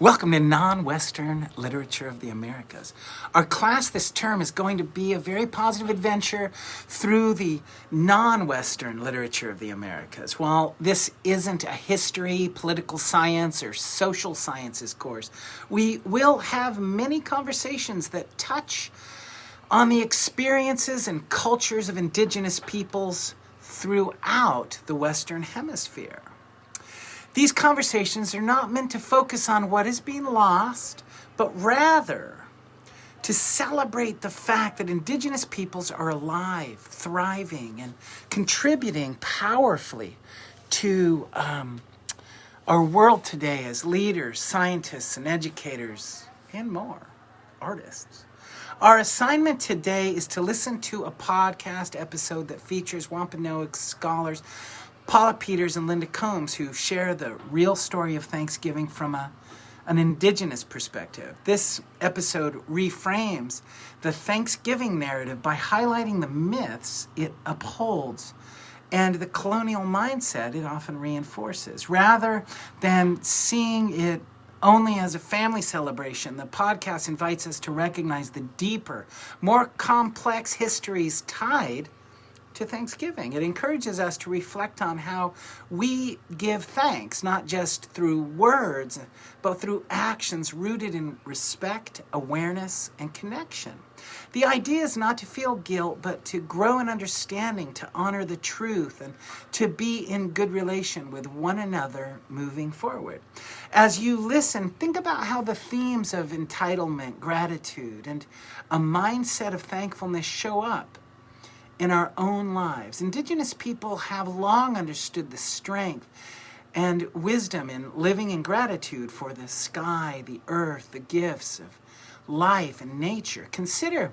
Welcome to Non-Western Literature of the Americas. Our class this term is going to be a very positive adventure through the non-Western literature of the Americas. While this isn't a history, political science, or social sciences course, we will have many conversations that touch on the experiences and cultures of indigenous peoples throughout the Western Hemisphere. These conversations are not meant to focus on what is being lost, but rather to celebrate the fact that indigenous peoples are alive, thriving, and contributing powerfully to our world today as leaders, scientists, and educators, and more, artists. Our assignment today is to listen to a podcast episode that features Wampanoag scholars Paula Peters and Linda Combs, who share the real story of Thanksgiving from an indigenous perspective. This episode reframes the Thanksgiving narrative by highlighting the myths it upholds and the colonial mindset it often reinforces. Rather than seeing it only as a family celebration, the podcast invites us to recognize the deeper, more complex histories tied to Thanksgiving. It encourages us to reflect on how we give thanks, not just through words, but through actions rooted in respect, awareness, and connection. The idea is not to feel guilt, but to grow in understanding, to honor the truth, and to be in good relation with one another moving forward. As you listen, think about how the themes of entitlement, gratitude, and a mindset of thankfulness show up in our own lives. Indigenous people have long understood the strength and wisdom in living in gratitude for the sky, the earth, the gifts of life and nature. Consider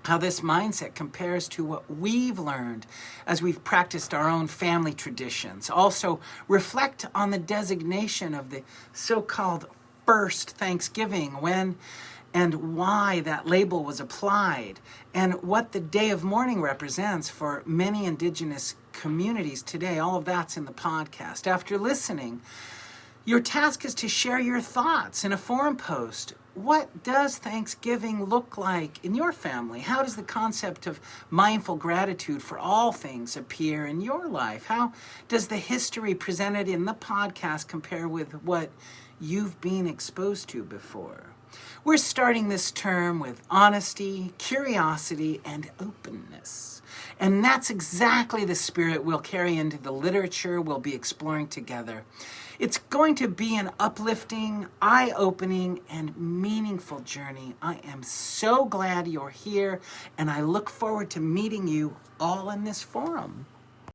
how this mindset compares to what we've learned as we've practiced our own family traditions. Also, reflect on the designation of the so-called first Thanksgiving, when and why that label was applied, and what the day of mourning represents for many indigenous communities today. All of that's in the podcast. After listening, your task is to share your thoughts in a forum post. What does Thanksgiving look like in your family? How does the concept of mindful gratitude for all things appear in your life? How does the history presented in the podcast compare with what you've been exposed to before? We're starting this term with honesty, curiosity, and openness. And that's exactly the spirit we'll carry into the literature we'll be exploring together. It's going to be an uplifting, eye-opening, and meaningful journey. I am so glad you're here, and I look forward to meeting you all in this forum.